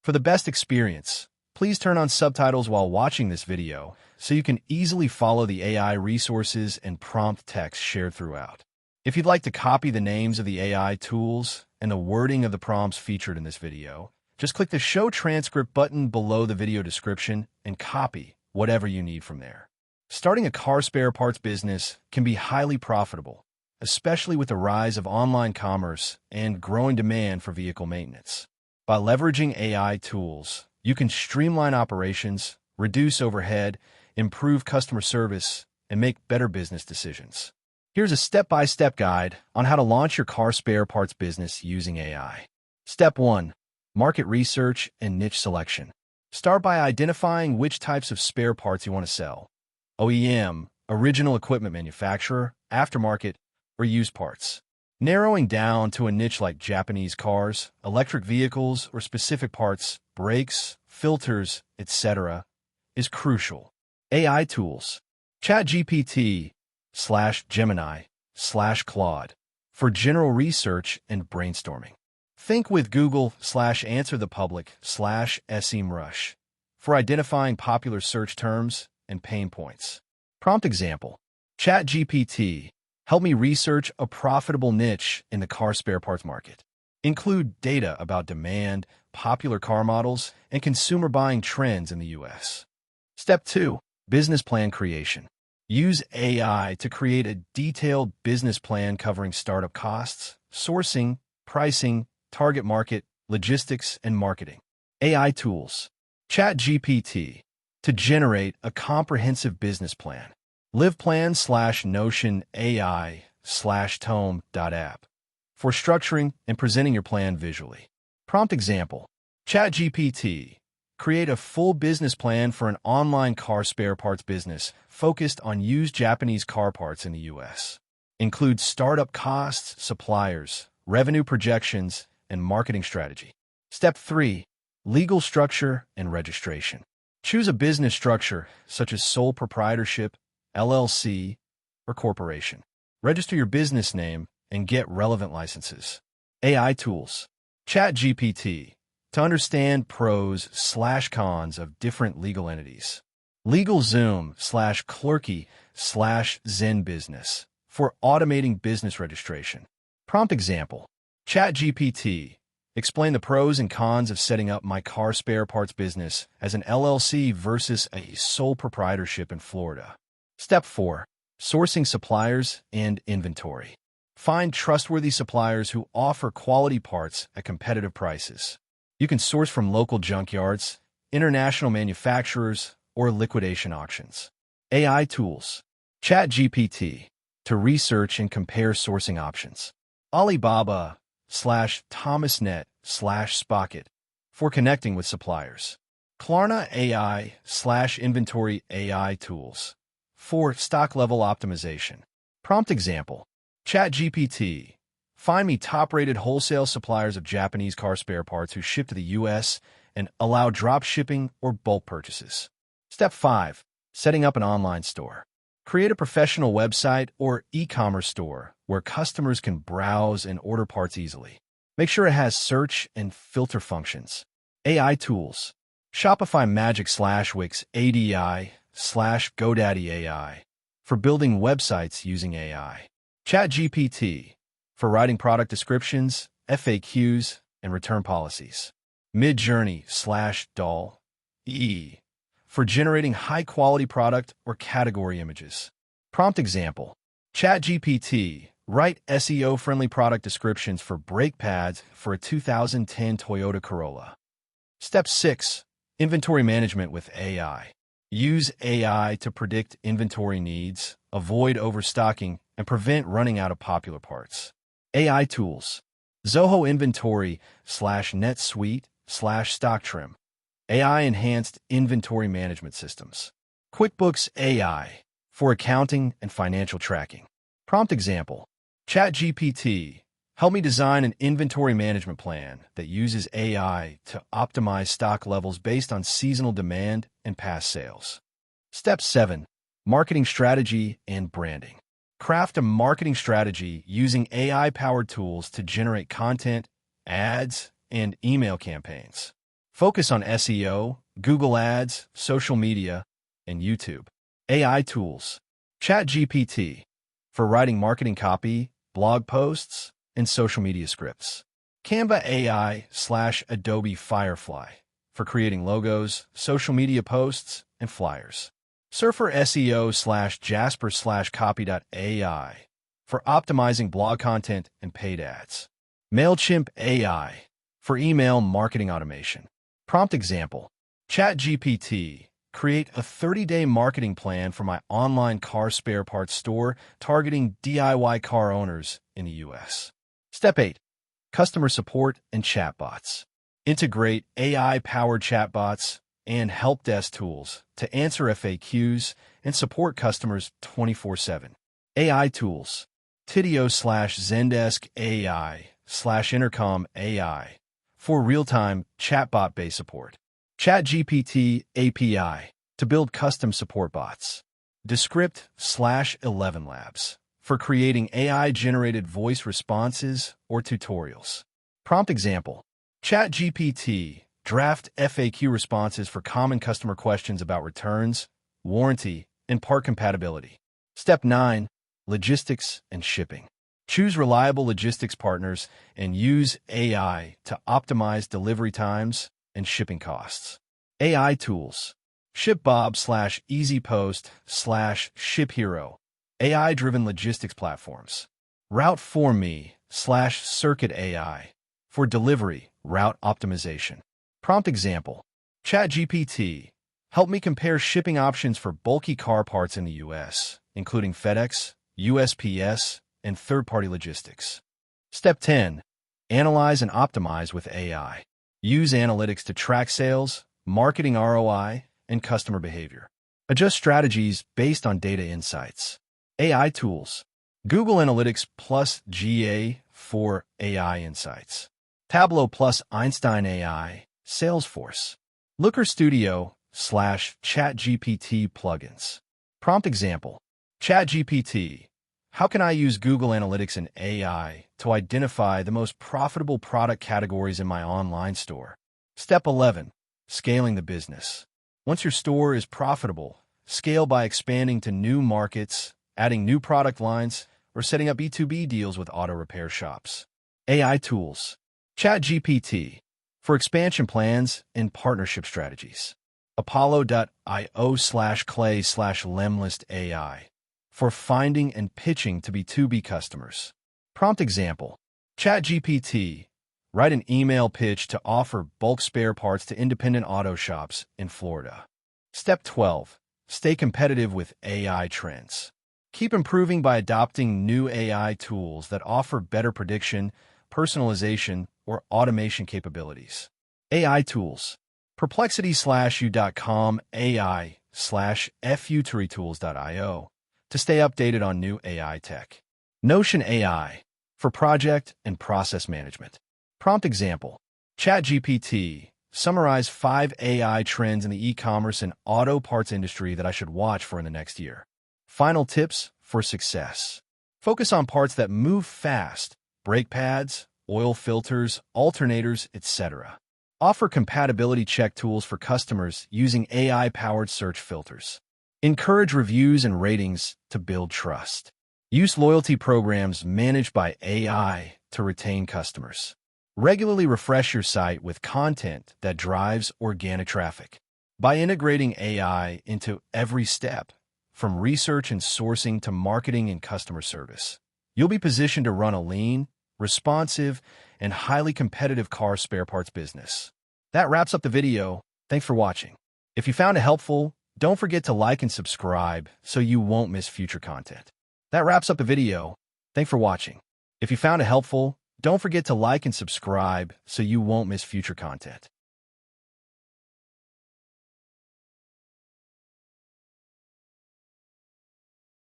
For the best experience, please turn on subtitles while watching this video so you can easily follow the AI resources and prompt text shared throughout. If you'd like to copy the names of the AI tools and the wording of the prompts featured in this video, just click the Show Transcript button below the video description and copy whatever you need from there. Starting a car spare parts business can be highly profitable, especially with the rise of online commerce and growing demand for vehicle maintenance. By leveraging AI tools, you can streamline operations, reduce overhead, improve customer service, and make better business decisions. Here's a step-by-step guide on how to launch your car spare parts business using AI. Step 1. Market research and niche selection. Start by identifying which types of spare parts you want to sell: OEM, original equipment manufacturer, aftermarket, or used parts. Narrowing down to a niche like Japanese cars, electric vehicles, or specific parts, brakes, filters, etc. is crucial. AI tools. ChatGPT/Gemini/Claude for general research and brainstorming. Think with Google/AnswerThePublic/SEMrush for identifying popular search terms and pain points. Prompt example. ChatGPT, help me research a profitable niche in the car spare parts market. Include data about demand, popular car models, and consumer buying trends in the U.S. Step 2. Business plan creation. Use AI to create a detailed business plan covering startup costs, sourcing, pricing, target market, logistics, and marketing. AI tools. ChatGPT to generate a comprehensive business plan. LivePlan/Notion AI/Tome.app for structuring and presenting your plan visually. Prompt example. ChatGPT, create a full business plan for an online car spare parts business focused on used Japanese car parts in the U.S. Include startup costs, suppliers, revenue projections, and marketing strategy. Step 3. Legal structure and registration. Choose a business structure such as sole proprietorship, LLC, or corporation. Register your business name and get relevant licenses. AI tools. ChatGPT to understand pros/cons of different legal entities. LegalZoom/Clerky/Zen for automating business registration. Prompt example. ChatGPT, explain the pros and cons of setting up my car spare parts business as an LLC versus a sole proprietorship in Florida. Step 4. Sourcing suppliers and inventory. Find trustworthy suppliers who offer quality parts at competitive prices. You can source from local junkyards, international manufacturers, or liquidation auctions. AI tools. ChatGPT to research and compare sourcing options. Alibaba/ThomasNet/Spocket for connecting with suppliers. Klarna AI/inventory AI tools for stock level optimization. Prompt example. ChatGPT, find me top-rated wholesale suppliers of Japanese car spare parts who ship to the U.S. and allow drop shipping or bulk purchases. Step 5. Setting up an online store. Create a professional website or e-commerce store where customers can browse and order parts easily. Make sure it has search and filter functions. AI tools. Shopify Magic/Wix ADI/GoDaddy AI for building websites using AI. ChatGPT for writing product descriptions, FAQs, and return policies. Midjourney/Doll E for generating high-quality product or category images. Prompt example. ChatGPT, write SEO-friendly product descriptions for brake pads for a 2010 Toyota Corolla. Step 6. Inventory management with AI. Use AI to predict inventory needs, avoid overstocking, and prevent running out of popular parts. AI tools. Zoho Inventory/NetSuite/StockTrim. AI-enhanced inventory management systems. QuickBooks AI for accounting and financial tracking. Prompt example. ChatGPT, help me design an inventory management plan that uses AI to optimize stock levels based on seasonal demand and past sales. Step 7. Marketing strategy and branding. Craft a marketing strategy using AI-powered tools to generate content, ads, and email campaigns. Focus on SEO, Google Ads, social media, and YouTube. AI tools. ChatGPT for writing marketing copy, blog posts, and social media scripts. Canva AI/Adobe Firefly for creating logos, social media posts, and flyers. Surfer SEO/Jasper/Copy.ai for optimizing blog content and paid ads. MailChimp AI for email marketing automation. Prompt example. ChatGPT, create a 30-day marketing plan for my online car spare parts store targeting DIY car owners in the U.S. Step 8. Customer support and chatbots. Integrate AI-powered chatbots and help desk tools to answer FAQs and support customers 24/7. AI tools. Tidio/Zendesk AI/Intercom AI for real-time chatbot-based support. ChatGPT API to build custom support bots. Descript/11 Labs for creating AI-generated voice responses or tutorials. Prompt example. ChatGPT draft FAQ responses for common customer questions about returns, warranty, and part compatibility. Step 9. Logistics and shipping. Choose reliable logistics partners and use AI to optimize delivery times and shipping costs. AI tools. ShipBob/EasyPost/ShipHero. AI-driven logistics platforms. Route4Me/Circuit AI for delivery route optimization. Prompt example. ChatGPT, help me compare shipping options for bulky car parts in the U.S., including FedEx, USPS, and third-party logistics. Step 10. Analyze and optimize with AI. Use analytics to track sales, marketing ROI, and customer behavior. Adjust strategies based on data insights. AI tools. Google Analytics plus GA for AI insights. Tableau plus Einstein AI, Salesforce. Looker Studio/ChatGPT plugins. Prompt example. ChatGPT, how can I use Google Analytics and AI to identify the most profitable product categories in my online store? Step 11. Scaling the business. Once your store is profitable, scale by expanding to new markets, adding new product lines, or setting up B2B deals with auto repair shops. AI tools. ChatGPT for expansion plans and partnership strategies. Apollo.io/Clay/Lemlist AI for finding and pitching to B2B customers. Prompt example. ChatGPT, write an email pitch to offer bulk spare parts to independent auto shops in Florida. Step 12. Stay competitive with AI trends. Keep improving by adopting new AI tools that offer better prediction, personalization, or automation capabilities. AI tools. Perplexity/U.com AI/Futuritools.io to stay updated on new AI tech. Notion AI for project and process management. Prompt example. ChatGPT, summarize 5 AI trends in the e-commerce and auto parts industry that I should watch for in the next year. Final tips for success. Focus on parts that move fast, brake pads, oil filters, alternators, etc. Offer compatibility check tools for customers using AI-powered search filters. Encourage reviews and ratings to build trust. Use loyalty programs managed by AI to retain customers. Regularly refresh your site with content that drives organic traffic. By integrating AI into every step, from research and sourcing to marketing and customer service, you'll be positioned to run a lean, responsive, and highly competitive car spare parts business. That wraps up the video. Thanks for watching. If you found it helpful, don't forget to like and subscribe so you won't miss future content. That wraps up the video. Thanks for watching. If you found it helpful, don't forget to like and subscribe so you won't miss future content.